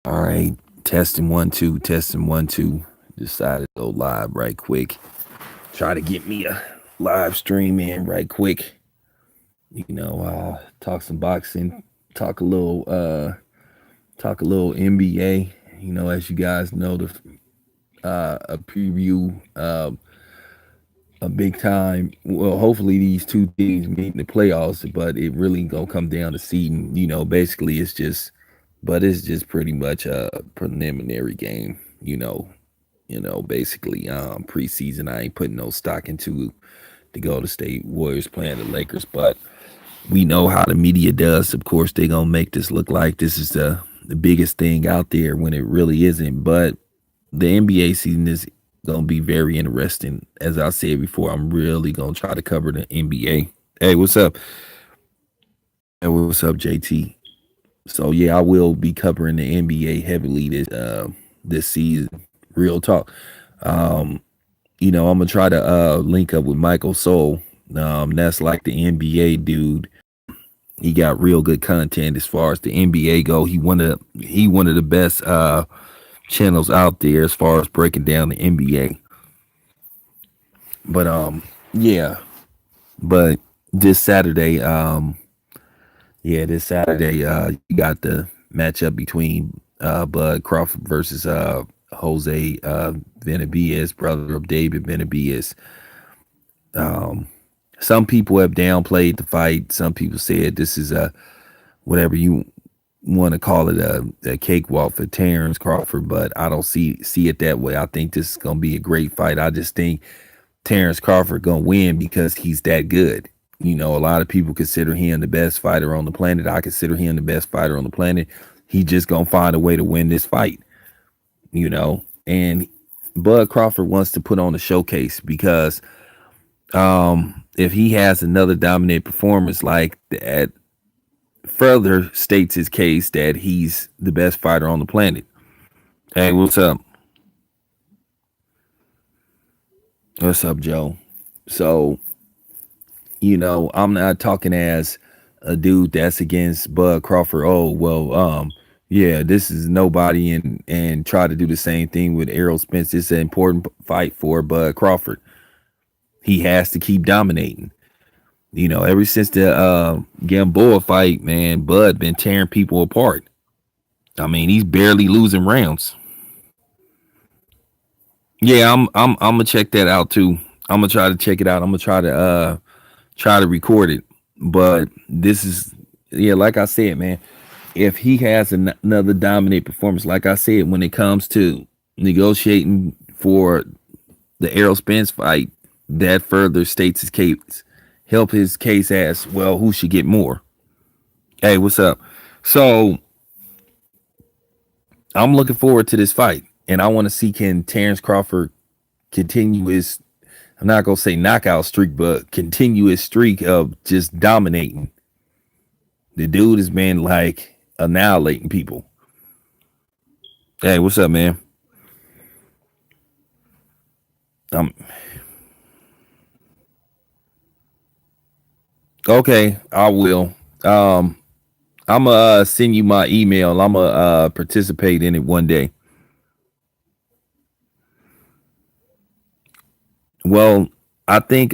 All right, testing one, two, testing one, two. Decided to go live right quick. Try to get me a live stream in right quick. Talk some boxing, talk a little, NBA. As you guys know, the a preview, a big time. Well, hopefully these two teams meet in the playoffs, but it really gonna come down to seeding. Basically it's just pretty much a preliminary game. Basically preseason. I ain't putting no stock into the Golden State Warriors playing the Lakers, but we know how the media does. Of course, they gonna make this look like this is the biggest thing out there when it really isn't. But the NBA season is gonna be very interesting. As I said before, I'm really gonna try to cover the NBA. Hey, what's up? Hey, what's up, JT? So yeah, I will be covering the NBA heavily this season. Real talk. Um, I'm gonna try to link up with Michael Soul. That's like the NBA dude. He got real good content as far as the NBA go. He one of the best channels out there as far as breaking down the NBA. But yeah. But this Saturday, you got the matchup between Bud Crawford versus Jose Benavidez, brother of David Benavidez. Um, some people have downplayed the fight. Some people said this is a whatever you want to call it a cakewalk for Terrence Crawford, but I don't see it that way. I think this is gonna be a great fight. I just think Terrence Crawford gonna win because he's that good. A lot of people consider him the best fighter on the planet. I consider him the best fighter on the planet. He just gonna find a way to win this fight. And Bud Crawford wants to put on a showcase because if he has another dominant performance like that, further states his case that he's the best fighter on the planet. Hey, what's up? What's up, Joe? So, I'm not talking as a dude that's against Bud Crawford. Oh, well, yeah, this is nobody and try to do the same thing with Errol Spence. It's an important fight for Bud Crawford. He has to keep dominating. Ever since the Gamboa fight, man, Bud been tearing people apart. I mean, he's barely losing rounds. Yeah, I'm gonna check that out too. I'm gonna try to check it out. I'm gonna try to record it. But this is yeah, like I said, man. If he has another dominant performance, like I said, when it comes to negotiating for the Errol Spence fight, that further states his case. Help his case as well. Who should get more? Hey, what's up? So I'm looking forward to this fight, and I want to see can Terrence Crawford continue his. I'm not gonna say knockout streak, but continue his streak of just dominating. The dude has been like annihilating people. Hey, what's up, man? Um, okay, I will. Um, I'm gonna send you my email. I'm gonna participate in it one day. Well, I think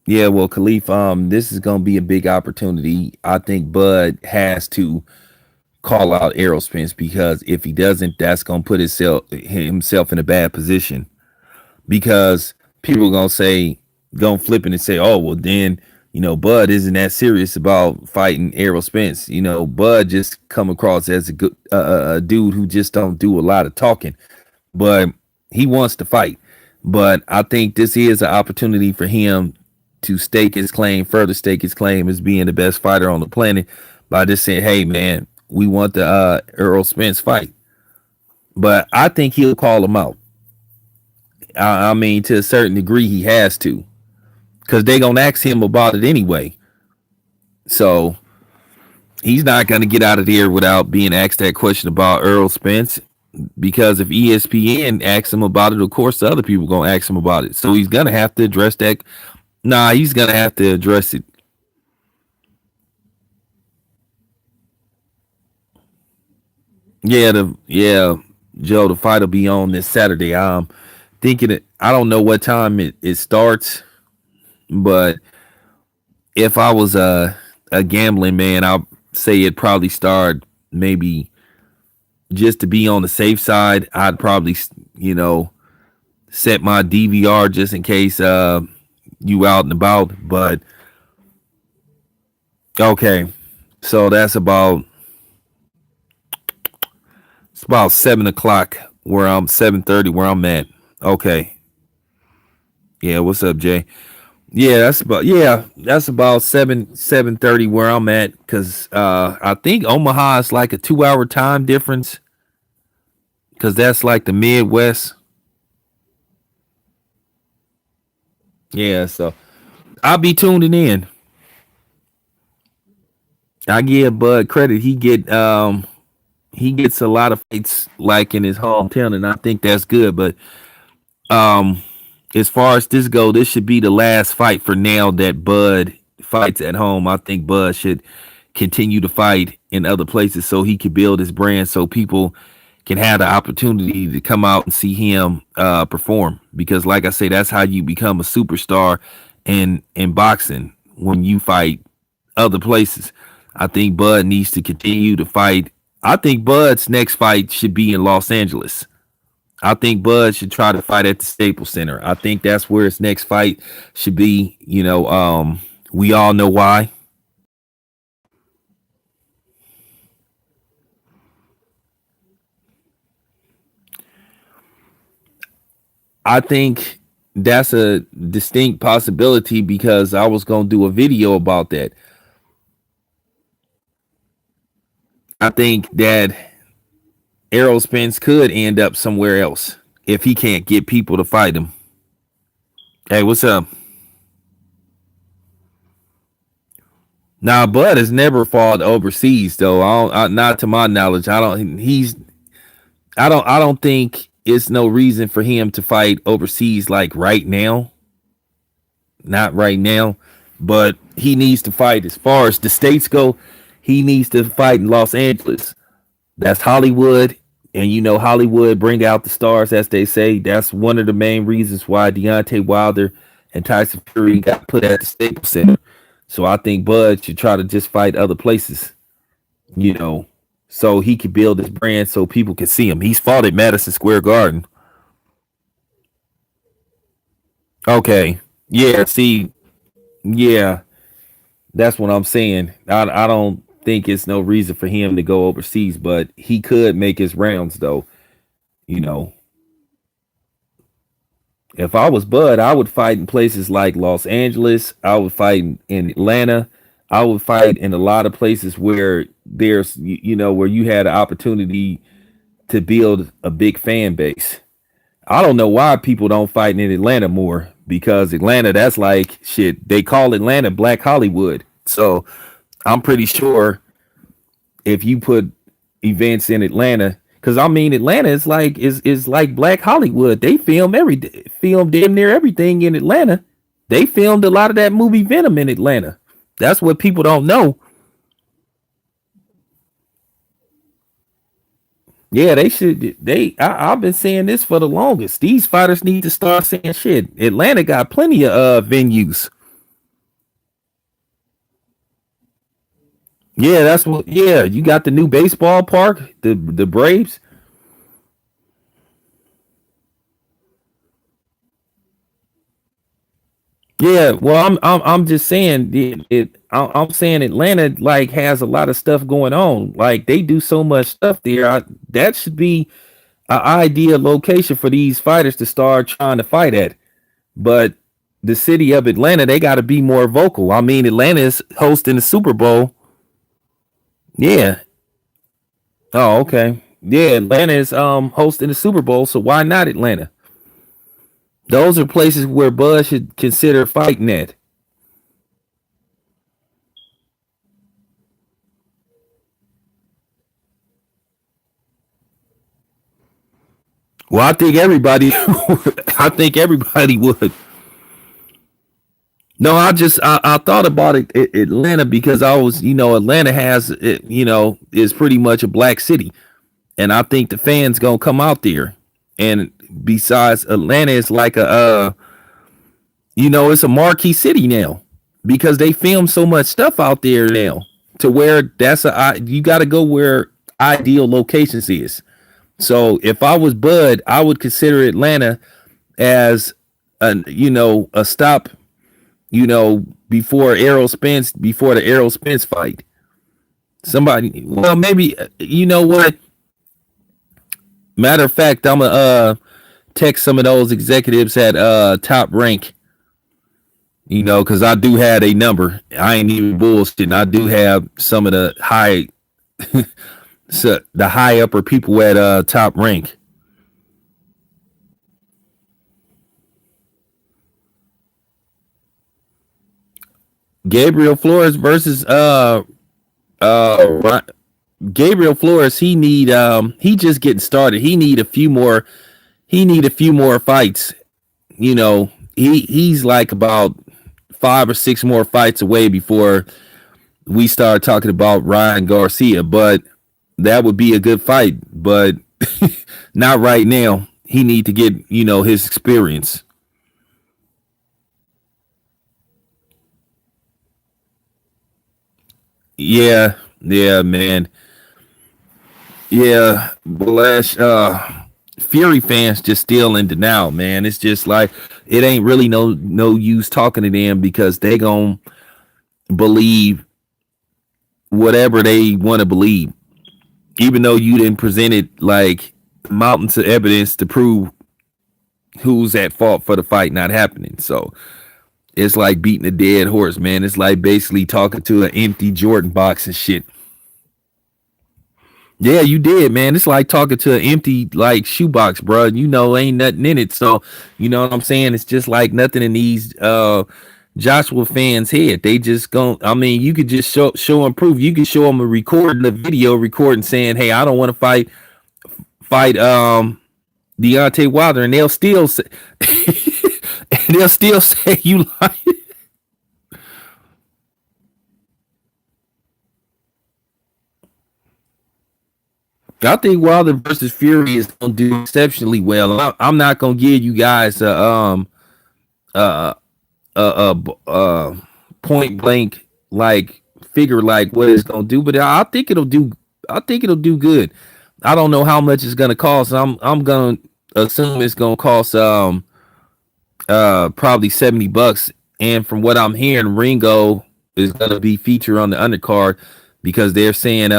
yeah, well, Khalif, this is gonna be a big opportunity. I think Bud has to call out Errol Spence because if he doesn't, that's gonna put himself in a bad position because people are gonna flip it and say, oh, well, then Bud isn't that serious about fighting Errol Spence. Bud just come across as a good a dude who just don't do a lot of talking, but he wants to fight. But I think this is an opportunity for him to further stake his claim as being the best fighter on the planet by just saying, hey, man, we want the Errol Spence fight. But I think he'll call him out. I mean, to a certain degree, he has to because they gonna ask him about it anyway. So he's not gonna get out of there without being asked that question about Earl Spence. Because if ESPN asks him about it, of course the other people gonna ask him about it. So he's gonna have to address that. Nah, he's gonna have to address it. Yeah, Joe, the fight will be on this Saturday. I'm thinking it. I don't know what time it starts, but if I was a gambling man, I'll say it probably start maybe just to be on the safe side. I'd probably set my DVR just in case you out and about. But okay, so that's about it's about 7 o'clock where I'm 7:30 where I'm at. Okay, yeah, what's up, Jay? That's about 7:30 where I'm at because I think Omaha is like a 2 hour time difference because that's like the Midwest. Yeah, so I'll be tuning in. I give Bud credit. He gets a lot of fights like in his hometown, and I think that's good. But um, as far as this go, this should be the last fight for now that Bud fights at home. I think Bud should continue to fight in other places so he can build his brand, so people can have the opportunity to come out and see him perform. Because, like I say, that's how you become a superstar in boxing when you fight other places. I think Bud needs to continue to fight. I think Bud's next fight should be in Los Angeles. I think Bud should try to fight at the Staples Center. I think that's where his next fight should be. We all know why. I think that's a distinct possibility because I was going to do a video about that. I think that Errol Spence could end up somewhere else if he can't get people to fight him. Hey, what's up? Now, Bud has never fought overseas, though. Not to my knowledge. I don't. He's. I don't. I don't think it's no reason for him to fight overseas like right now. Not right now, but he needs to fight as far as the states go. He needs to fight in Los Angeles. That's Hollywood, and Hollywood bring out the stars, as they say. That's one of the main reasons why Deontay Wilder and Tyson Fury got put at the Staples Center. So I think Bud should try to just fight other places, you know, so he could build his brand so people can see him. He's fought at Madison Square Garden. Okay. Yeah, see, yeah, that's what I'm saying. I don't think it's no reason for him to go overseas, but he could make his rounds though. You know, if I was Bud, I would fight in places like Los Angeles. I would fight in Atlanta. I would fight in a lot of places where there's, where you had an opportunity to build a big fan base. I don't know why people don't fight in Atlanta more because Atlanta, that's like shit. They call Atlanta Black Hollywood. So I'm pretty sure if you put events in Atlanta, because I mean Atlanta is like Black Hollywood. They film damn near everything in Atlanta. They filmed a lot of that movie Venom in Atlanta. That's what people don't know. Yeah, they should. I've been saying this for the longest. These fighters need to start saying shit. Atlanta got plenty of venues. Yeah, that's what. Yeah, you got the new baseball park, the Braves. Yeah, well, I'm just saying I'm saying Atlanta like has a lot of stuff going on. Like they do so much stuff there. That should be an ideal location for these fighters to start trying to fight at. But the city of Atlanta, they got to be more vocal. I mean, Atlanta is hosting the Super Bowl. Yeah. Oh, okay. Yeah, Atlanta is hosting the Super Bowl, so why not Atlanta? Those are places where Bud should consider fighting at. Well, I think everybody, I think everybody would. No, I thought about Atlanta because I was Atlanta has is pretty much a black city. and I think the fans gonna come out there. And besides, Atlanta is like a it's a marquee city now because they film so much stuff out there now to where you got to go where ideal locations is. So if I was Bud, I would consider Atlanta as a stop, before the Errol Spence fight. Somebody, well, maybe you know what? Matter of fact, I'm gonna text some of those executives at Top Rank, because I do have a number. I ain't even bullshitting. I do have some of the the high upper people at Top Rank. Gabriel Flores versus Gabriel Flores. He just getting started. He need a few more fights. He's like about 5 or 6 more fights away before we start talking about Ryan Garcia. But that would be a good fight, but not right now. He need to get, his experience. Yeah, yeah, man. Yeah, Blash, Fury fans just still in denial, man. It's just like it ain't really no use talking to them because they gon' believe whatever they want to believe, even though you didn't present it like mountains of evidence to prove who's at fault for the fight not happening. So it's like beating a dead horse, man. It's like basically talking to an empty Jordan box and shit. Yeah, you did, man. It's like talking to an empty like shoebox, bro. Ain't nothing in it. So, you know what I'm saying? It's just like nothing in these Joshua fans' head. They just go. I mean, you could just show and prove. You could show them a recording, the video recording, saying, "Hey, I don't want to fight Deontay Wilder," and they'll still say, and they'll still say you like. I think Wilder versus Fury is gonna do exceptionally well. I'm not gonna give you guys a, a point blank like figure like what it's gonna do, but I think it'll do. I think it'll do good. I don't know how much it's gonna cost. I'm gonna assume it's gonna cost probably $70. And from what I'm hearing, Ringo is gonna be featured on the undercard because they're saying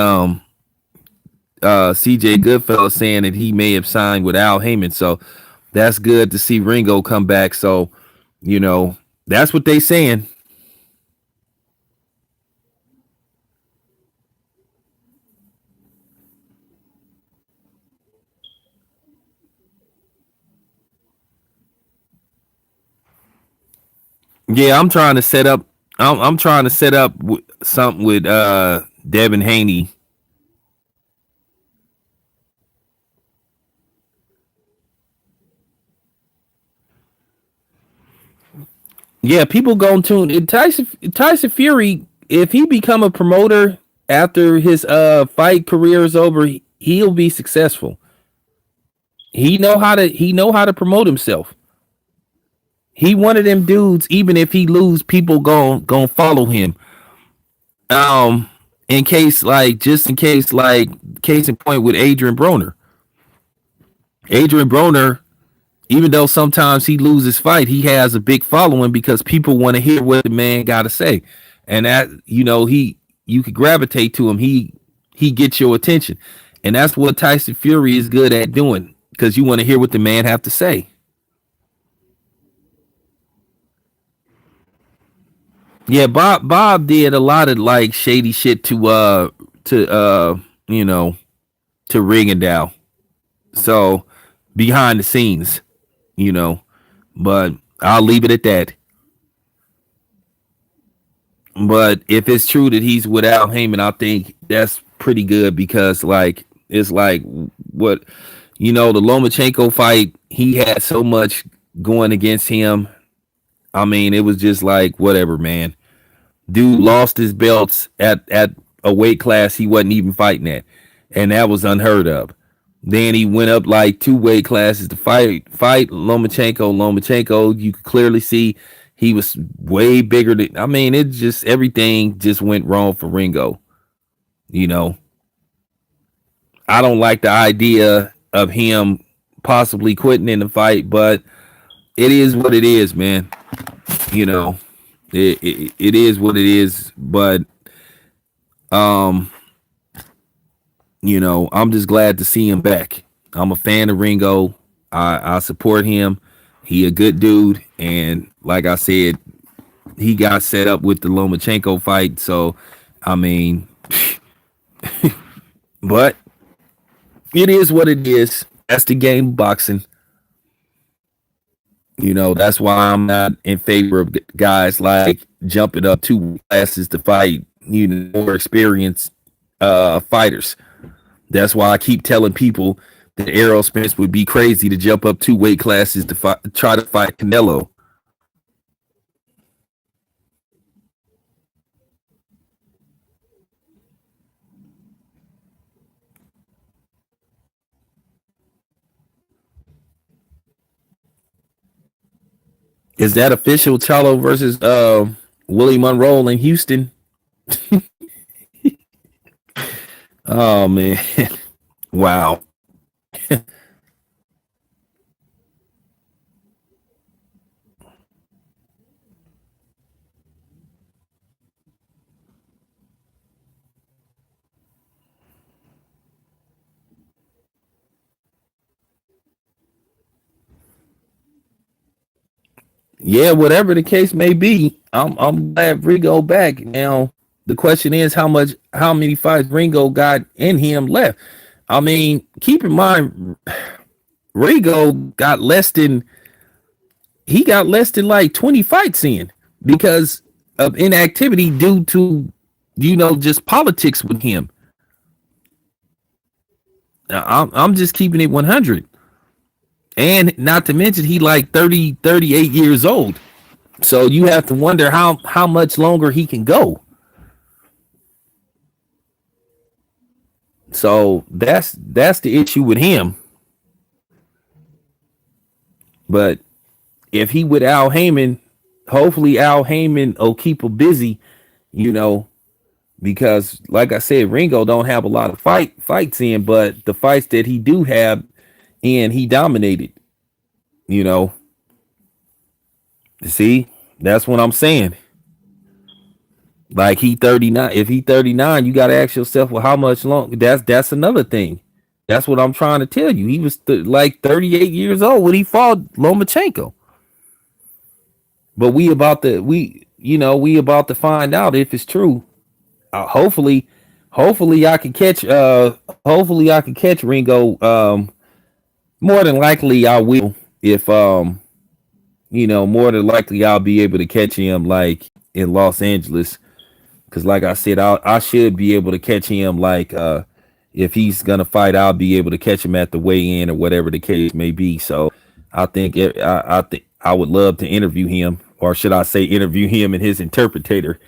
CJ Goodfellas saying that he may have signed with Al Heyman. So that's good to see Ringo come back. So, that's what they saying. Yeah, I'm trying to set up something with Devin Haney. Yeah, people going to tune Tyson Fury. If he become a promoter after his fight career is over, he'll be successful. He know how to promote himself. He one of them dudes. Even if he lose, people gon' follow him. Um, in case like case in point with Adrian Broner. Adrian Broner, even though sometimes he loses fight, he has a big following because people want to hear what the man got to say, and that you could gravitate to him. He gets your attention, and that's what Tyson Fury is good at doing because you want to hear what the man have to say. Yeah, Bob did a lot of like shady shit to you know to Rigondeaux. So behind the scenes, you know, but I'll leave it at that. But if it's true that he's without Heyman, I think that's pretty good because like it's like what the Lomachenko fight, he had so much going against him. I mean, it was just like whatever, man. Dude lost his belts at a weight class he wasn't even fighting at, and that was unheard of. Then he went up like two weight classes to fight Lomachenko. Lomachenko, you could clearly see he was way bigger than. I mean, it just everything just went wrong for Ringo. You know, I don't like the idea of him possibly quitting in the fight, but it is what it is, man. You know, it is what it is. But um, I'm just glad to see him back. I'm a fan of Ringo. I support him. He a good dude, and like I said, he got set up with the Lomachenko fight. So, I mean, but it is what it is. That's the game of boxing. That's why I'm not in favor of guys like jumping up two classes to fight, more experienced fighters. That's why I keep telling people that Errol Spence would be crazy to jump up two weight classes to try to fight Canelo. Is that official? Charlo versus Willie Monroe in Houston. Oh man, wow. Yeah, whatever the case may be, I'm glad Ringo back. Now the question is how many fights Ringo got in him left. I mean, keep in mind Ringo got less than like 20 fights in because of inactivity due to just politics with him. I'm just keeping it 100. And not to mention he like 30, 38 years old. So you have to wonder how much longer he can go. So that's the issue with him. But if he with Al Heyman, hopefully Al Heyman will keep him busy, you know, because like I said, Ringo don't have a lot of fights in, but the fights that he do have in, he dominated. You know, see, that's what I'm saying. Like he 39. If he 39, you got to ask yourself, well, how much long? That's another thing. That's what I'm trying to tell you. He was like 38 years old when he fought Lomachenko. But we about to find out if it's true. Hopefully, hopefully I can catch. Hopefully I can catch Ringo. More than likely I will. If more than likely I'll be able to catch him like in Los Angeles. Because like I said, I should be able to catch him like if he's gonna fight, I'll be able to catch him at the weigh-in or whatever the case may be. So I think I would love to interview him, or should I say, interview him and his interpreter.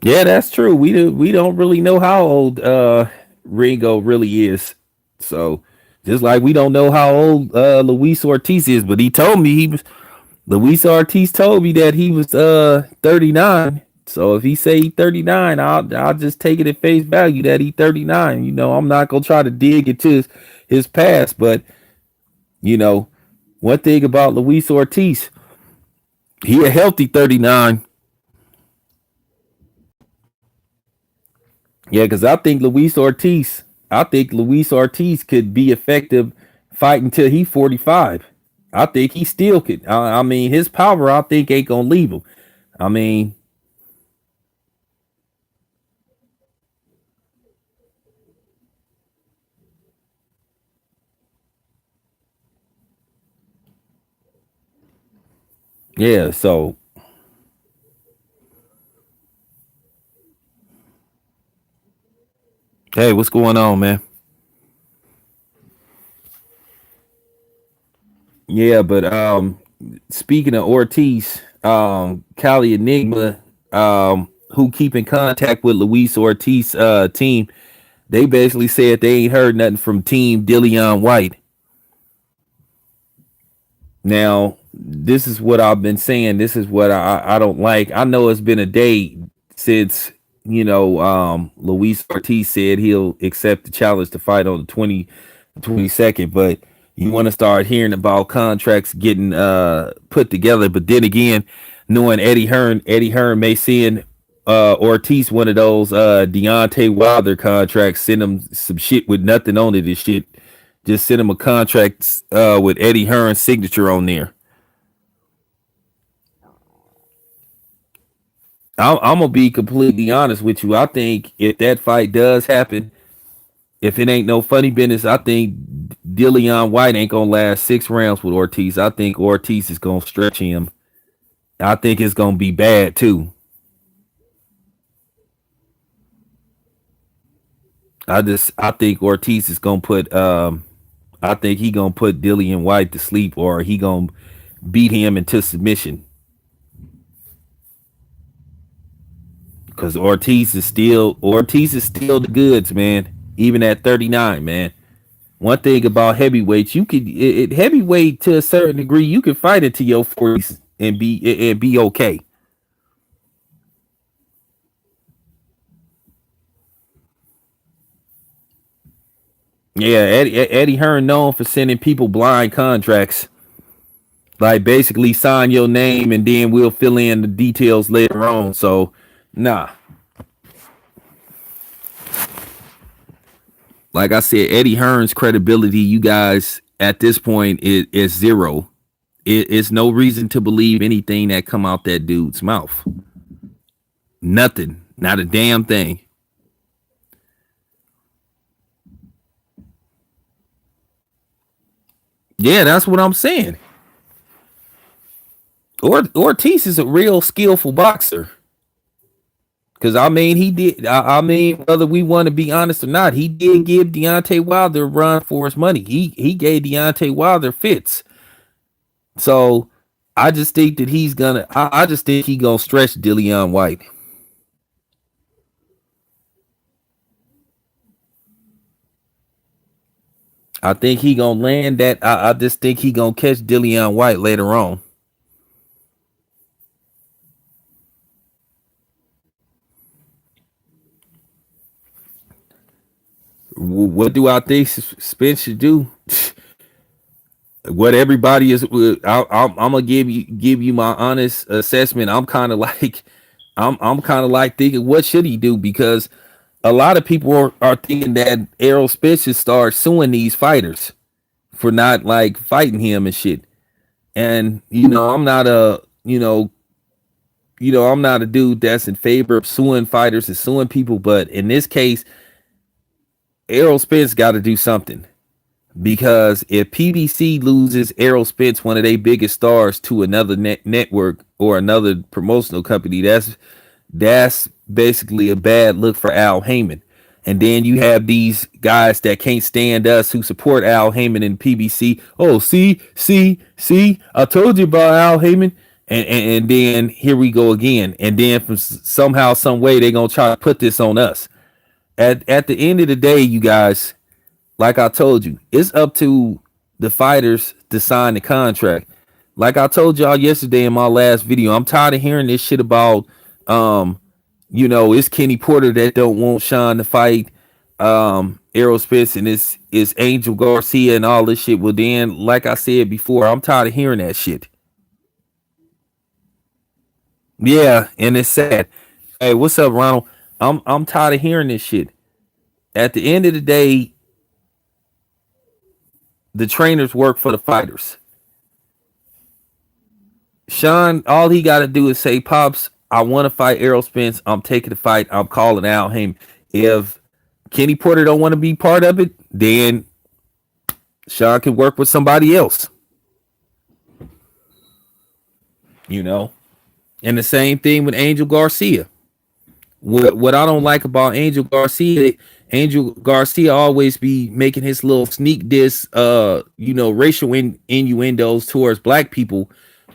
Yeah, that's true. We don't really know how old Ringo really is. So just like we don't know how old Luis Ortiz is, but he told me he was Luis Ortiz told me that he was 39. So if he say he 39, I'll just take it at face value that he 39. I'm not gonna try to dig into his past, but you know, one thing about Luis Ortiz, he a healthy 39. Yeah, because I think Luis Ortiz could be effective fighting till he 45. I think he still could. I mean, his power, I think, ain't gonna leave him. I mean, yeah. So, hey, what's going on, man? Yeah, but speaking of Ortiz, Cali Enigma, who keep in contact with Luis Ortiz team, they basically said they ain't heard nothing from Team Dillian White. Now, this is what I've been saying. This is what I don't like. I know it's been a day since Luis Ortiz said he'll accept the challenge to fight on the 22nd, but you want to start hearing about contracts getting put together. But then again, knowing Eddie Hearn may send Ortiz one of those Deontay Wilder contracts, send him some shit with nothing on it. This shit, just send him a contract with Eddie Hearn's signature on there. I'm gonna be completely honest with you. I think if that fight does happen, if it ain't no funny business, I think Dillian White ain't gonna last 6 rounds with Ortiz. I think Ortiz is gonna stretch him. I think it's gonna be bad too. I think Ortiz is gonna put I think he gonna put Dillian White to sleep, or he gonna beat him into submission. Because Ortiz is still the goods, man. Even at 39, man. One thing about heavyweights, you could heavyweight to a certain degree, you can fight into your 40s and be okay. Yeah, Eddie Hearn known for sending people blind contracts, like basically sign your name and then we'll fill in the details later on. So, nah, like I said, Eddie Hearn's credibility, you guys, at this point is zero. It's no reason to believe anything that come out that dude's mouth. Nothing, not a damn thing. Yeah, that's what I'm saying. Ortiz is a real skillful boxer. Because I mean, he did. I mean, whether we want to be honest or not, he did give Deontay Wilder a run for his money. He gave Deontay Wilder fits. So I just think that he's gonna. I just think he gonna stretch Dillian White. I think he gonna land that. I just think he gonna catch Dillian White later on. What do I think Spence should do? What everybody is, I'm gonna give you my honest assessment. I'm kind of like, I'm kind of like thinking, what should he do? Because a lot of people are thinking that Errol Spence should start suing these fighters for not like fighting him and shit. And I'm not a I'm not a dude that's in favor of suing fighters and suing people, but in this case, Errol Spence got to do something. Because if PBC loses Errol Spence, one of their biggest stars, to another network or another promotional company, that's basically a bad look for Al Heyman. And then you have these guys that can't stand us who support Al Heyman and PBC. Oh, see, I told you about Al Heyman. And then here we go again. And then from somehow, some way, they're gonna try to put this on us. At the end of the day, you guys, like I told you, it's up to the fighters to sign the contract. Like I told y'all yesterday in my last video, I'm tired of hearing this shit about it's Kenny Porter that don't want Sean to fight Errol Spence, and it's Angel Garcia and all this shit. Well then, like I said before, I'm tired of hearing that shit. Yeah, and it's sad. Hey, what's up, Ronald? I'm tired of hearing this shit. At the end of the day, the trainers work for the fighters. Sean, all he got to do is say, "Pops, I want to fight Errol Spence. I'm taking the fight. I'm calling out him." If Kenny Porter don't want to be part of it, then Sean can work with somebody else. You know, and the same thing with Angel Garcia. What I don't like about Angel Garcia always be making his little sneak diss, racial innuendos towards black people,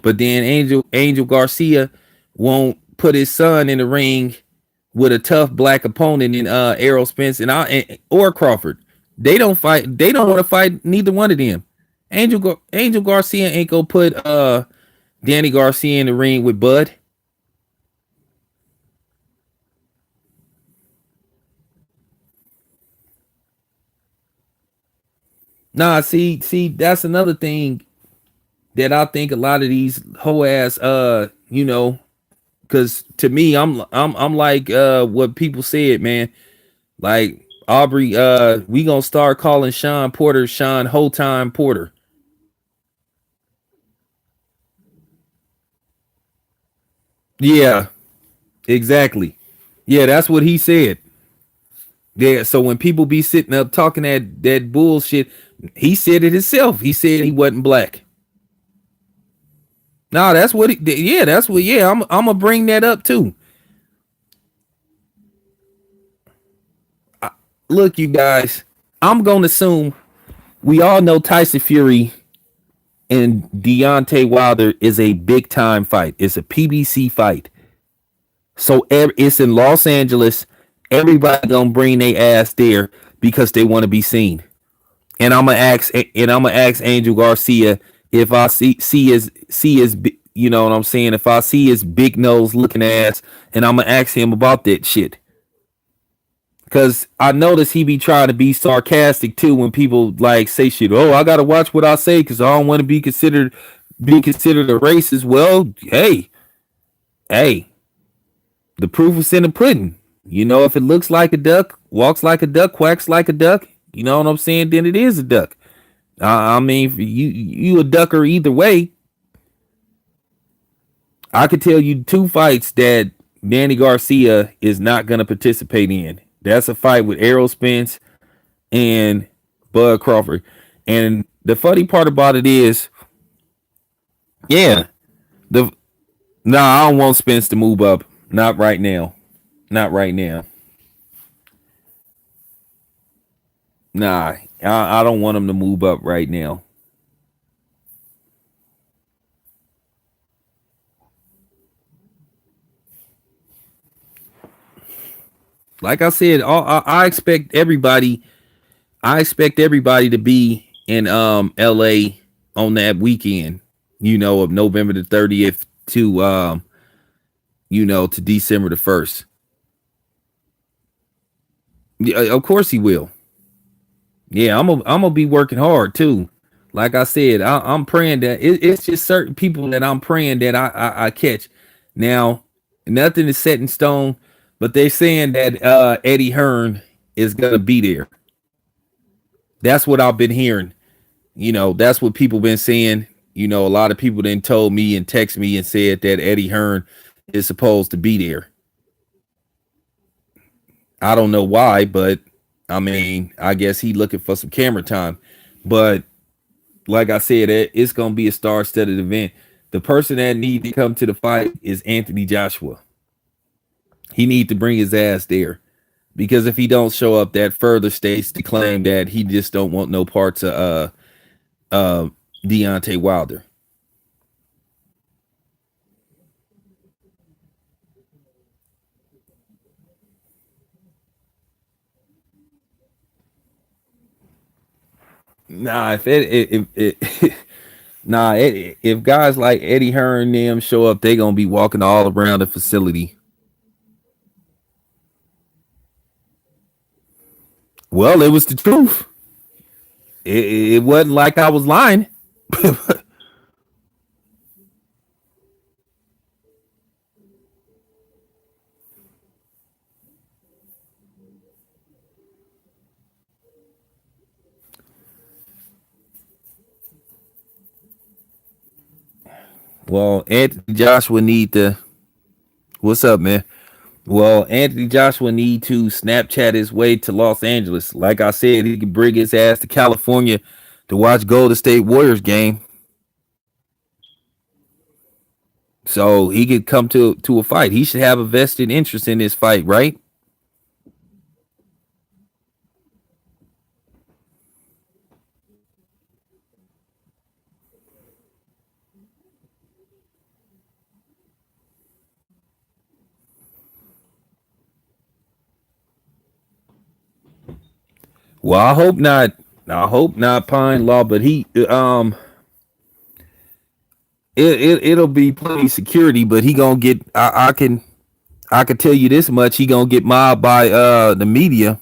But then Angel Garcia won't put his son in the ring with a tough black opponent in Errol Spence or Crawford. They don't fight. They don't want to fight neither one of them. Angel Garcia ain't gonna put Danny Garcia in the ring with Bud. Nah, see, that's another thing that I think a lot of these whole ass because to me I'm like what people said, man. Like Aubrey, we gonna start calling Sean Porter Sean whole time Porter. Yeah, exactly. Yeah, that's what he said. Yeah, so when people be sitting up talking that bullshit, he said it himself. He said he wasn't black. No, that's what. Yeah, that's what. Yeah, I'm gonna bring that up too. Look, you guys, I'm gonna assume we all know Tyson Fury and Deontay Wilder is a big time fight. It's a PBC fight. So it's in Los Angeles. Everybody gonna bring their ass there because they want to be seen. And I'm gonna ask Angel Garcia if I see his you know what I'm saying, if I see his big nose looking ass, and I'm gonna ask him about that shit. Cause I notice he be trying to be sarcastic too when people like say shit. Oh, I gotta watch what I say because I don't want to be considered a racist. Well, hey, the proof is in the pudding. You know, if it looks like a duck, walks like a duck, quacks like a duck, you know what I'm saying? Then it is a duck. I mean, you a ducker either way. I could tell you two fights that Danny Garcia is not gonna participate in. That's a fight with Errol Spence and Bud Crawford. And the funny part about it is, yeah, the I don't want Spence to move up. Not right now. Not right now. Nah, I don't want him to move up right now. Like I said, I expect everybody. I expect everybody to be in LA on that weekend. You know, of November the 30th to to December the 1st. Yeah, of course he will. Yeah, I'm gonna be working hard too. Like I said, I'm praying that it's just certain people that I'm praying that I catch. Now, nothing is set in stone, but they're saying that Eddie Hearn is gonna be there. That's what I've been hearing. That's what people been saying. A lot of people then told me and text me and said that Eddie Hearn is supposed to be there. I don't know why, but I mean, I guess he looking for some camera time. But like I said, it's gonna be a star-studded event. The person that need to come to the fight is Anthony Joshua. He need to bring his ass there because if he don't show up, that further states the claim that he just don't want no parts of uh Deontay Wilder. Nah, if guys like Eddie Hearn and them show up, they gonna be walking all around the facility. Well, it was the truth. It wasn't like I was lying. Well, Anthony Joshua need to. What's up, man? Well, Anthony Joshua need to Snapchat his way to Los Angeles. Like I said, he can bring his ass to California to watch Golden State Warriors game, so he could come to a fight. He should have a vested interest in this fight, right? Well, I hope not. I hope not Pine Law, but it'll be plenty security, but he gonna get. I can tell you this much: he gonna get mobbed by the media.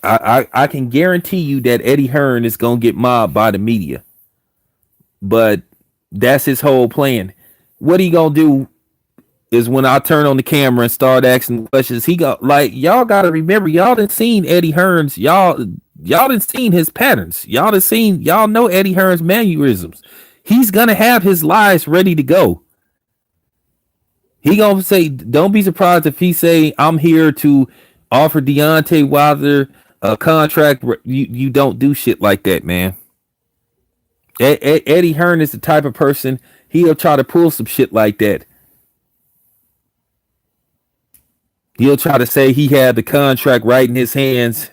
I can guarantee you that Eddie Hearn is gonna get mobbed by the media, but that's his whole plan. What he gonna do is when I turn on the camera and start asking questions, he got like y'all gotta remember, y'all done seen Eddie Hearn's, y'all done seen his patterns. Y'all know Eddie Hearn's mannerisms. He's gonna have his lies ready to go. He gonna say, don't be surprised if he say, I'm here to offer Deontay Wilder a contract. You don't do shit like that, man. Eddie Hearn is the type of person he'll try to pull some shit like that. He'll try to say he had the contract right in his hands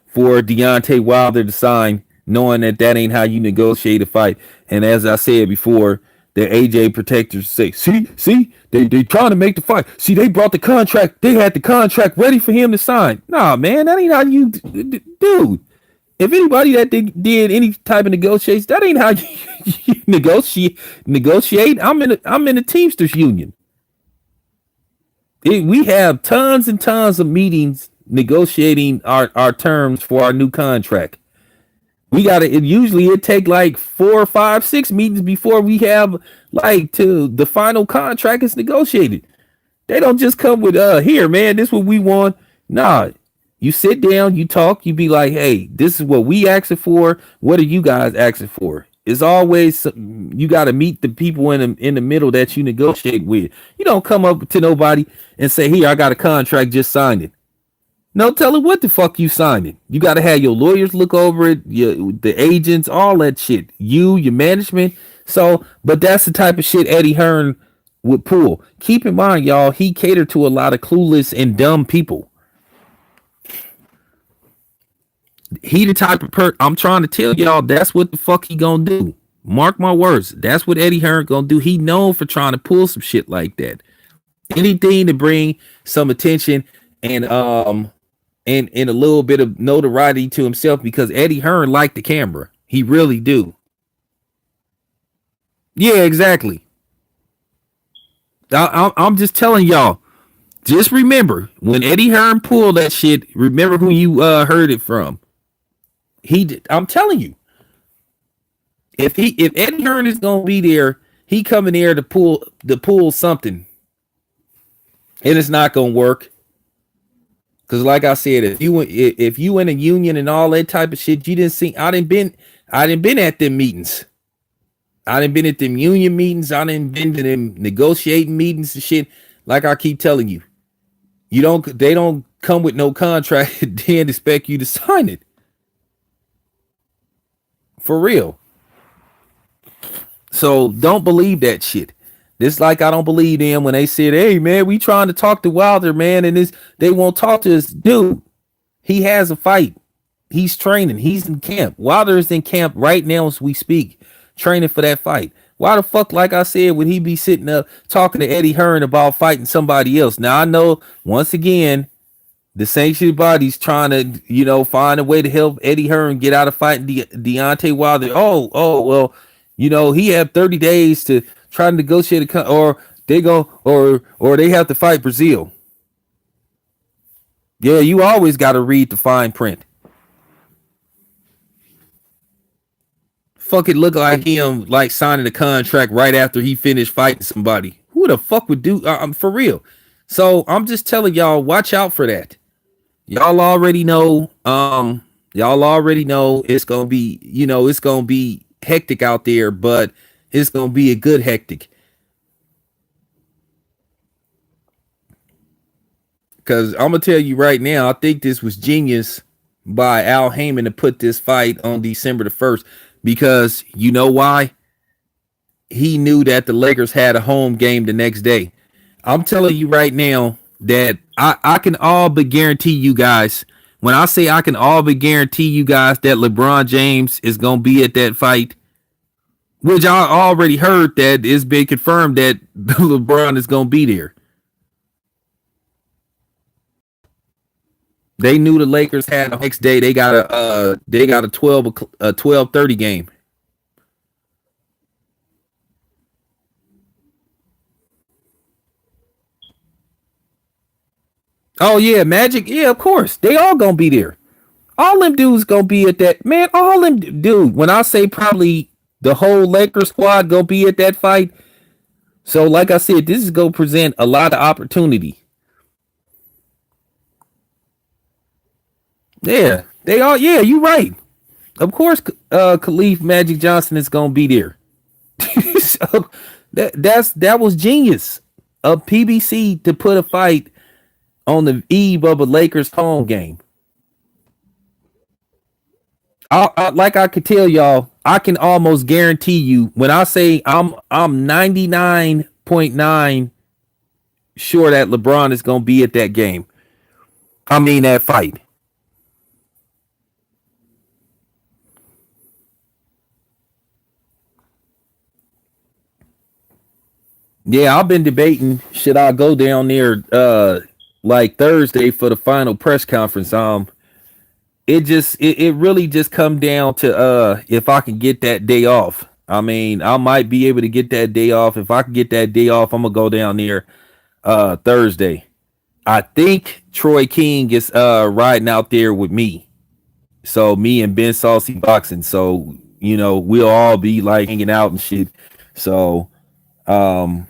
for Deontay Wilder to sign, knowing that that ain't how you negotiate a fight. And as I said before, the AJ protectors say, see, they trying to make the fight. See, they brought the contract. They had the contract ready for him to sign. Nah, man, that ain't how you, dude. If anybody that did any type of negotiations, that ain't how you negotiate. I'm in a Teamsters union. We have tons and tons of meetings negotiating our terms for our new contract. We got to, usually it take like 4, 5, 6 meetings before we have like to the final contract is negotiated. They don't just come with here, man, this is what we want. Nah, you sit down, you talk, you be like, hey, this is what we asking for. What are you guys asking for? It's always, you got to meet the people in the middle that you negotiate with. You don't come up to nobody and say, here, I got a contract, just signed it. No, tell them what the fuck you signing. You got to have your lawyers look over it, the agents, all that shit. Your management. So, but that's the type of shit Eddie Hearn would pull. Keep in mind, y'all, he catered to a lot of clueless and dumb people. He the type of I'm trying to tell y'all, that's what the fuck he gonna do. Mark my words. That's what Eddie Hearn gonna do. He known for trying to pull some shit like that. Anything to bring some attention and a little bit of notoriety to himself, because Eddie Hearn liked the camera. He really do. Yeah, exactly. I'm just telling y'all. Just remember when Eddie Hearn pulled that shit. Remember who you heard it from. I'm telling you, if Eddie Hearn is gonna be there, he coming there to pull something, and it's not gonna work. Because like I said, if you in a union and all that type of shit, you didn't see. I didn't been at them meetings. I didn't been at them union meetings. I didn't been to them negotiating meetings and shit. Like I keep telling you, they don't come with no contract and then expect you to sign it. For real. So don't believe that shit. This like I don't believe them when they said, hey man, we trying to talk to Wilder, man, and they won't talk to us. Dude, he has a fight. He's training. He's in camp. Wilder is in camp right now as we speak, training for that fight. Why the fuck, like I said, would he be sitting up talking to Eddie Hearn about fighting somebody else? Now I know once again, the sanctioned body's trying to, find a way to help Eddie Hearn get out of fighting Deontay Wilder. Oh, well, he had 30 days to try to negotiate or they have to fight Brazil. Yeah, you always got to read the fine print. Fuck it, look like him like signing a contract right after he finished fighting somebody. Who the fuck would do? For real. So I'm just telling y'all, watch out for that. Y'all already know. Y'all already know it's gonna be. It's gonna be hectic out there, but it's gonna be a good hectic. Because I'm gonna tell you right now, I think this was genius by Al Heyman to put this fight on December the 1st. Because you know why? He knew that the Lakers had a home game the next day. I'm telling you right now that I can all but guarantee you guys, when I say I can all but guarantee you guys that LeBron James is going to be at that fight, which I already heard that it's been confirmed that LeBron is going to be there. They knew the Lakers had the next day. They got a 12:30 game. Oh yeah, Magic. Yeah, of course. They all gonna be there. All them dudes gonna be at that, man. All them dude. When I say probably the whole Lakers squad gonna be at that fight. So like I said, this is gonna present a lot of opportunity. Yeah, they all. Yeah, you right. Of course, Khalif Magic Johnson is gonna be there. So that was genius of PBC to put a fight on the eve of a Lakers home game. Like I could tell y'all, I can almost guarantee you when I say I'm 99.9 sure that LeBron is gonna be at that game. I mean that fight. Yeah, I've been debating should I go down there like Thursday for the final press conference. It really just come down to if I can get that day off. I mean, I might be able to get that day off. If I can get that day off, I'm gonna go down there Thursday. I think Troy King is riding out there with me. So me and Ben Saucy boxing. So, we'll all be like hanging out and shit. So um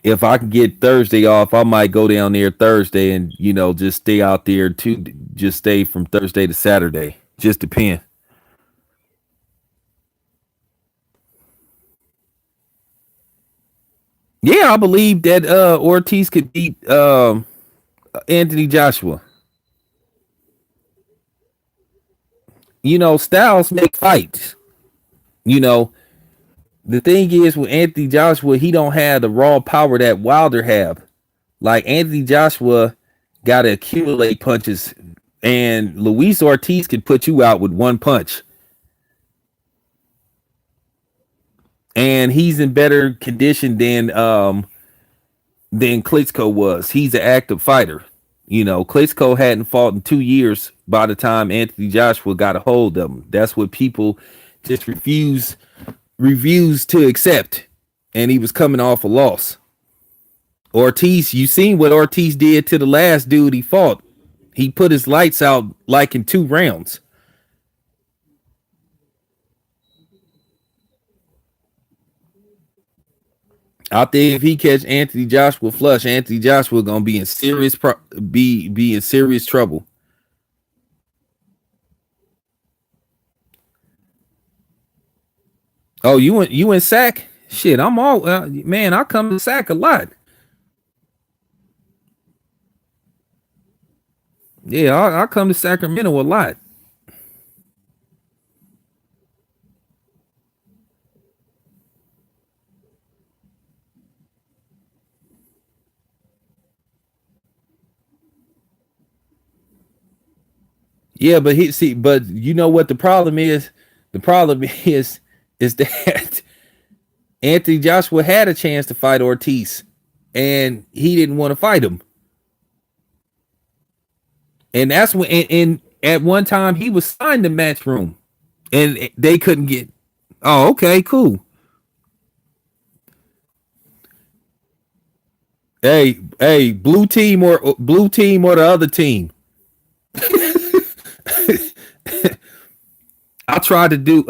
if I can get Thursday off, I might go down there Thursday and just stay out there to just stay from Thursday to Saturday. Just depend. Yeah, I believe that Ortiz could beat Anthony Joshua. Styles make fights. You know, the thing is with Anthony Joshua, he don't have the raw power that Wilder have. Like Anthony Joshua got to accumulate punches, and Luis Ortiz can put you out with one punch. And he's in better condition than Klitschko was. He's an active fighter. Klitschko hadn't fought in 2 years by the time Anthony Joshua got a hold of him. That's what people just refuse to accept. And he was coming off a loss. Ortiz, you seen what Ortiz did to the last dude he fought. He put his lights out like in 2 rounds. I think if he catch Anthony Joshua flush, Anthony Joshua gonna be in be in serious trouble. Oh, you in sack? Shit, I'm all man. I come to sack a lot. Yeah, I come to Sacramento a lot. Yeah, but but you know what the problem is? The problem is that Anthony Joshua had a chance to fight Ortiz, and he didn't want to fight him. And that's when, and at one time he was signed to Matchroom, and they couldn't get. Oh, okay, cool. Hey, blue team or the other team. I tried to do.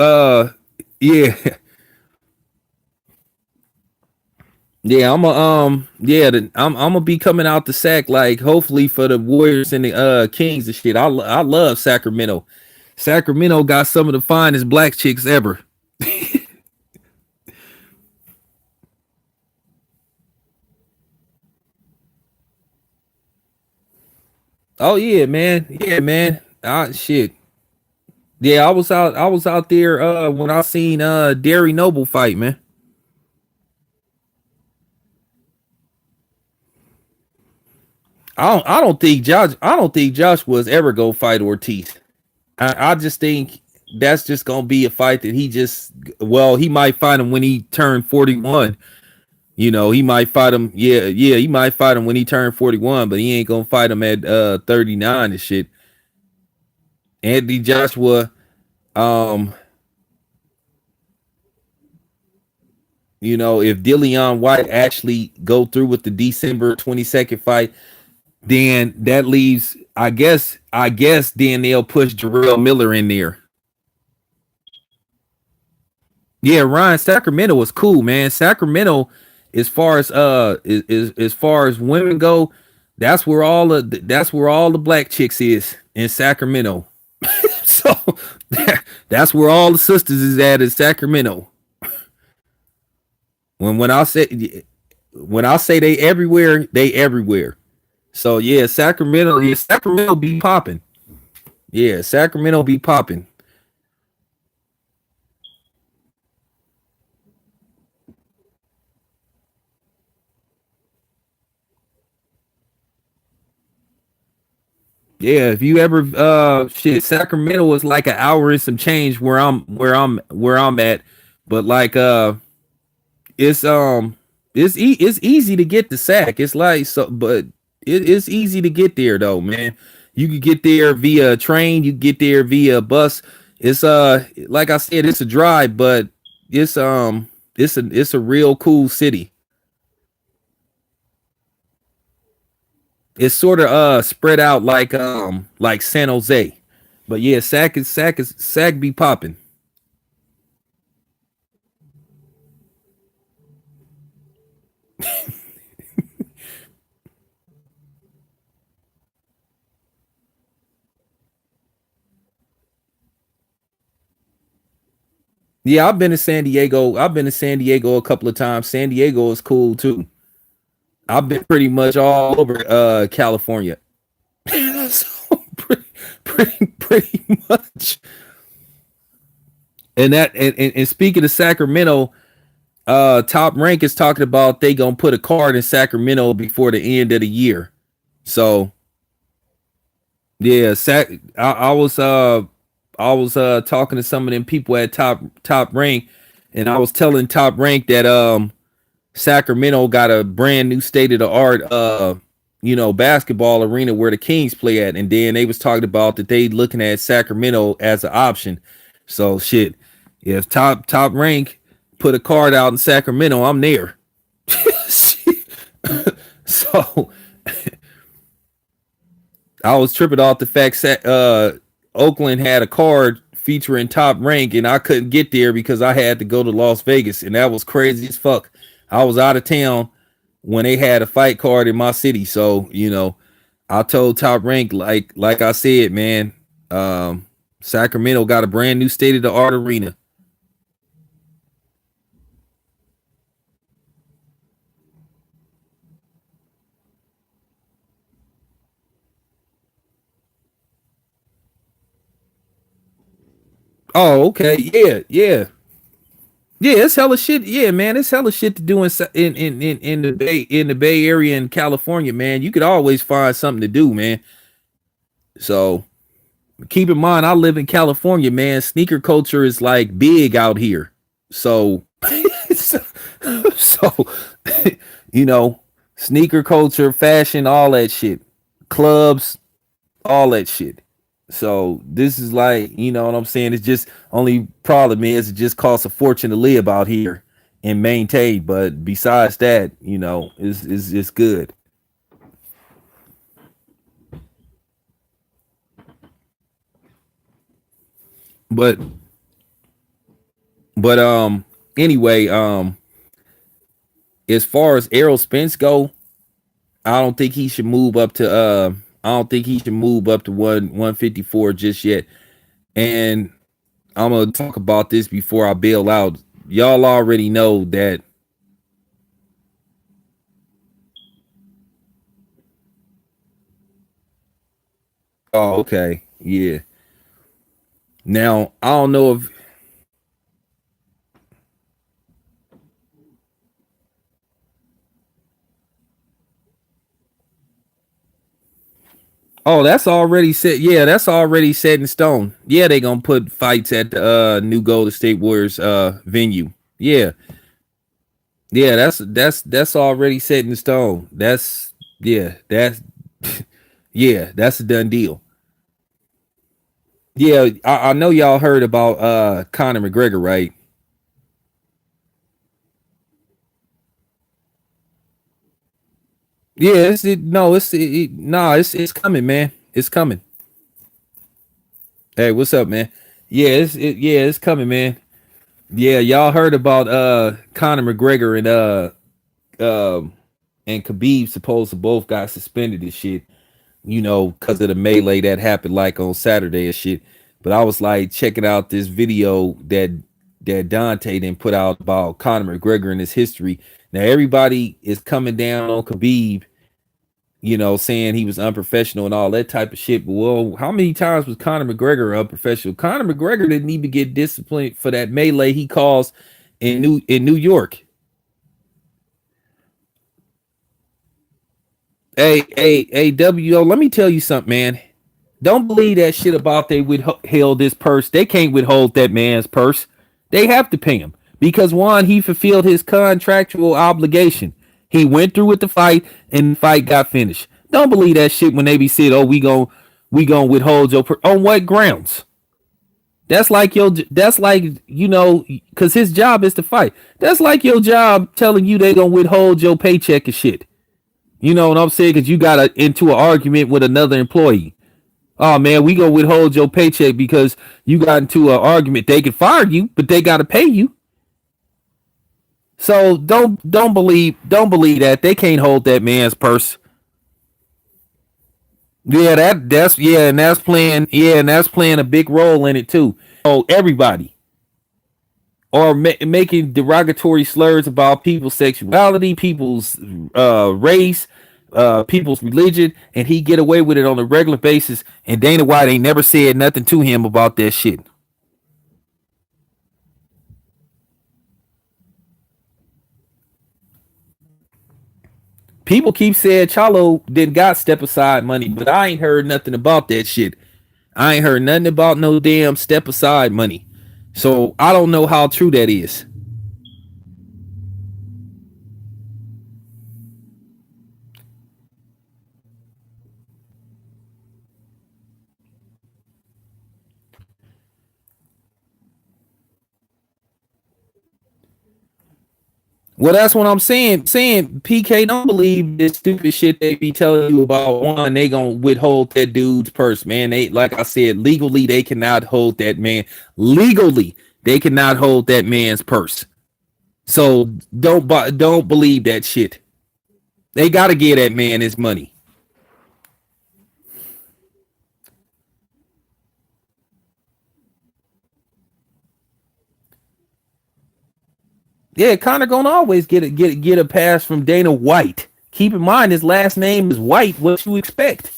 Yeah, yeah. I'm gonna be coming out the sack like hopefully for the Warriors and the Kings and shit. I love Sacramento. Sacramento got some of the finest black chicks ever. Oh yeah, man. Yeah, man. Ah shit. Yeah, I was out there when I seen Derry Noble fight, man. I don't think Josh was ever go fight Ortiz. I just think that's just gonna be a fight that he might fight him when he turned 41. You know, he might fight him. Yeah, yeah, he might fight him when he turned 41, but he ain't gonna fight him at 39 and shit. Anthony Joshua, um, you know, if Dillian White actually go through with the December 22nd fight, then that leaves I guess then they'll push Jarrell Miller in there. Yeah, Ryan, Sacramento was cool, man. Sacramento, as far as as far as women go, that's where all the black chicks is in Sacramento. So that's where all the sisters is at in Sacramento. When I say they everywhere. So yeah, Sacramento be popping. Yeah, Sacramento be popping. Yeah, if you ever shit, Sacramento is like an hour and some change where I'm at, but like it's it's easy to get to Sac. It's like so, but it's easy to get there though, man. You can get there via train, you get there via bus. It's like I said, it's a drive, but it's a real cool city. It's sort of spread out like San Jose. But yeah, Sac be popping. Yeah, I've been to San Diego. I've been to San Diego a couple of times. San Diego is cool too. I've been pretty much all over California. So pretty much. And speaking of Sacramento, Top Rank is talking about they gonna put a card in Sacramento before the end of the year. So yeah, I was talking to some of them people at Top Rank, and I was telling Top Rank that Sacramento got a brand new state of the art basketball arena where the Kings play at, and then they was talking about that they looking at Sacramento as an option. So shit, if Top Rank put a card out in Sacramento, I'm there. So I was tripping off the fact that Oakland had a card featuring Top Rank, and I couldn't get there because I had to go to Las Vegas, and that was crazy as fuck. I was out of town when they had a fight card in my city, so I told Top Rank like I said, man, Sacramento got a brand new state of the art arena. Oh, okay, yeah. Yeah, it's hella shit. Yeah, man, it's hella shit to do in the Bay Area in California, man. You could always find something to do, man. So keep in mind, I live in California, man. Sneaker culture is like big out here. So, so you know, sneaker culture, fashion, all that shit, clubs, all that shit. So this is like, you know what I'm saying? It's just only problem is it just costs a fortune to live out here and maintain. But besides that, it's good. But but anyway, as far as Errol Spence go, I don't think he should move up to I don't think he should move up to 154 just yet. And I'm gonna talk about this before I bail out. Y'all already know that. Oh, okay. Yeah. Now I don't know if oh, that's already set. Yeah, that's already set in stone. Yeah, they gonna put fights at the new Golden State Warriors venue. Yeah. Yeah, that's already set in stone. That's yeah, that's yeah, that's a done deal. Yeah, I know y'all heard about Conor McGregor, right? Yeah, it's coming, man. It's coming. Hey, what's up, man? Yeah, it's coming, man. Yeah, y'all heard about Conor McGregor and Khabib supposed to both got suspended and shit, because of the melee that happened like on Saturday and shit. But I was like checking out this video that Dante then put out about Conor McGregor and his history. Now everybody is coming down on Khabib, saying he was unprofessional and all that type of shit. But well, how many times was Conor McGregor unprofessional? Conor McGregor didn't even get disciplined for that melee he caused in New York. Hey, WO, let me tell you something, man. Don't believe that shit about they withheld this purse. They can't withhold that man's purse. They have to pay him because one, he fulfilled his contractual obligation. He went through with the fight, and the fight got finished. Don't believe that shit when they be said, "Oh, we gonna withhold your on what grounds?" That's like your. That's like because his job is to fight. That's like your job telling you they gonna withhold your paycheck and shit. You know what I'm saying? Because you got into an argument with another employee. Oh man, we gonna withhold your paycheck because you got into an argument. They can fire you, but they gotta pay you. So don't believe that they can't hold that man's purse. Yeah, and that's playing a big role in it too. Oh, everybody or making derogatory slurs about people's sexuality, people's race, people's religion, and he get away with it on a regular basis. And Dana White ain't never said nothing to him about that shit. People keep saying Chalo didn't got step aside money, but I ain't heard nothing about that shit. I ain't heard nothing about no damn step aside money. So I don't know how true that is. Well, that's what I'm saying. Saying PK don't believe this stupid shit they be telling you about. One, they gonna withhold that dude's purse, man. They like I said, legally they cannot hold that man. Legally, they cannot hold that man's purse. So don't believe that shit. They gotta give that man his money. Yeah, Connor gonna always get a pass from Dana White. Keep in mind his last name is White. What you expect?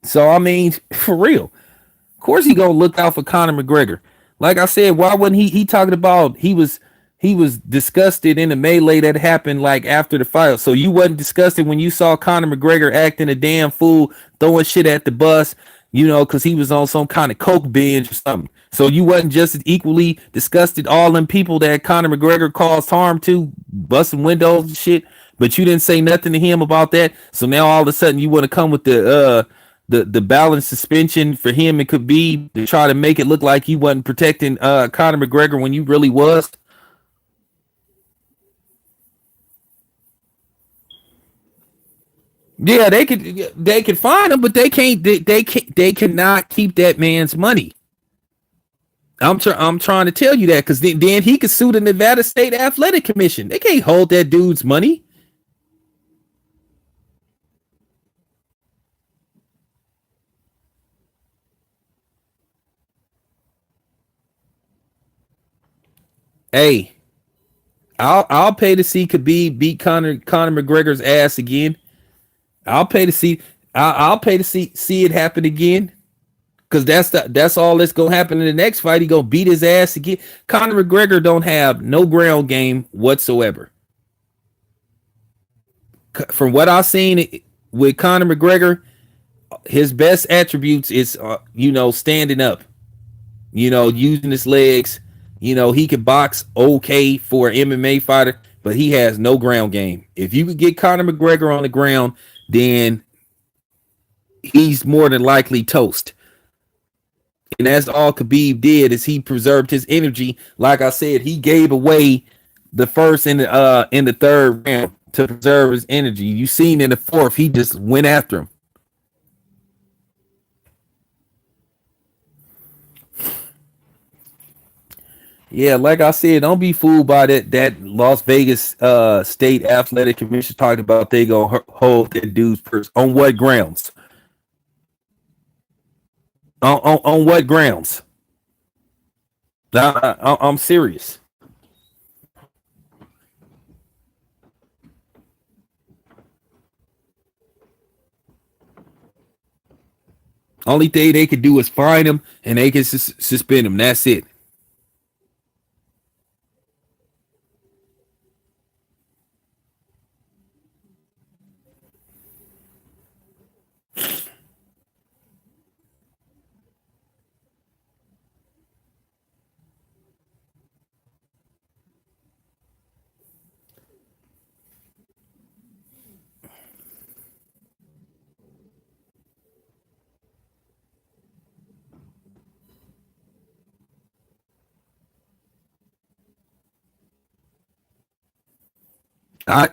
So I mean, for real, of course he gonna look out for Conor McGregor. Like I said, why wasn't he talking about he was disgusted in the melee that happened like after the fight. So you wasn't disgusted when you saw Conor McGregor acting a damn fool, throwing shit at the bus, because he was on some kind of coke binge or something. So you wasn't just as equally disgusted all them people that Conor McGregor caused harm to, busting windows and shit, but you didn't say nothing to him about that. So now all of a sudden you want to come with the balance suspension for him and Khabib to try to make it look like you wasn't protecting Conor McGregor when you really was. Yeah, they could find him, but they cannot keep that man's money. I'm trying to tell you that because then he could sue the Nevada State Athletic Commission. They can't hold that dude's money. Hey, I'll pay to see Khabib beat Conor McGregor's ass again. I'll pay to see I'll pay to see it happen again. Cause that's all that's gonna happen in the next fight. He gonna beat his ass again. Conor McGregor don't have no ground game whatsoever. From what I've seen with Conor McGregor, his best attributes is standing up. Using his legs. He can box okay for an MMA fighter, but he has no ground game. If you could get Conor McGregor on the ground, then he's more than likely toast. And that's all Khabib did is he preserved his energy. Like I said, he gave away the first and in the third round to preserve his energy. You seen in the fourth, he just went after him. Yeah, like I said, don't be fooled by that Las Vegas State Athletic Commission talking about they gonna hold that dude's purse. On what grounds? On what grounds? I'm serious. Only thing they could do is fine him and they can suspend him. That's it.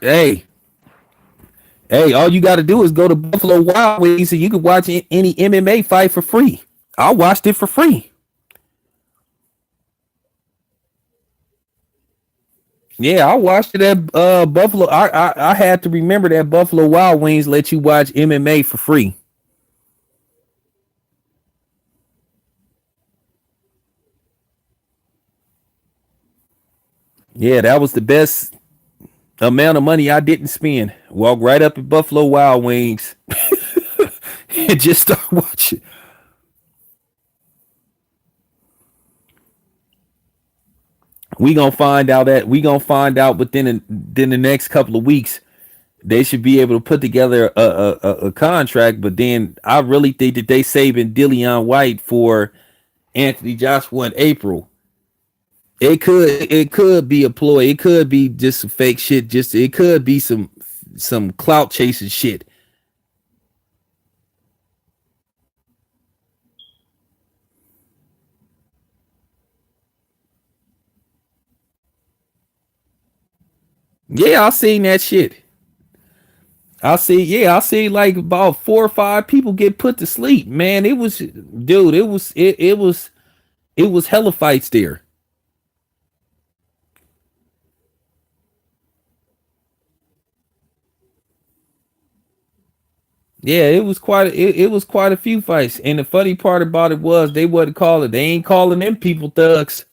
Hey, hey, all you got to do is go to Buffalo Wild Wings and you can watch any MMA fight for free. I watched it for free. Yeah, I watched it at Buffalo. I had to remember that Buffalo Wild Wings let you watch MMA for free. Yeah, that was the best amount of money I didn't spend. Walk right up at Buffalo Wild Wings and just start watching. We gonna find out within the next couple of weeks. They should be able to put together a contract, but then I really think that they saving Dillian White for Anthony Joshua in April. It could be a ploy. It could be just some fake shit. Just it could be some clout chasing shit. Yeah, I seen that shit. I see like about 4 or 5 people get put to sleep. Man, it was dude, it was hella fights there. Yeah, it was quite a few fights. And the funny part about it was they ain't calling them people thugs.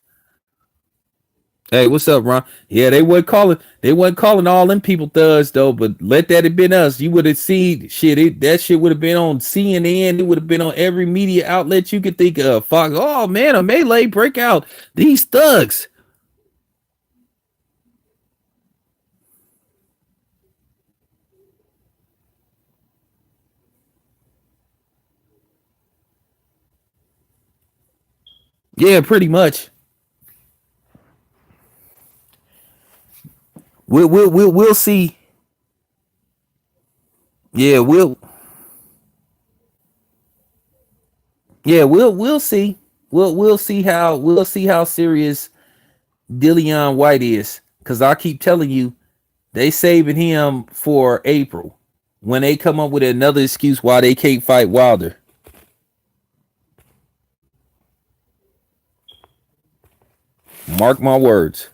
Hey, what's up, Ron? Yeah, they wasn't calling all them people thugs though, but let that have been us. You would have seen shit, that shit would have been on CNN, it would have been on every media outlet you could think of. Fox, oh man, a melee breakout. These thugs. Yeah, pretty much. We'll see. Yeah, we'll see. We'll see how serious Dillian White is. Cause I keep telling you, they saving him for April. When they come up with another excuse why they can't fight Wilder. Mark my words.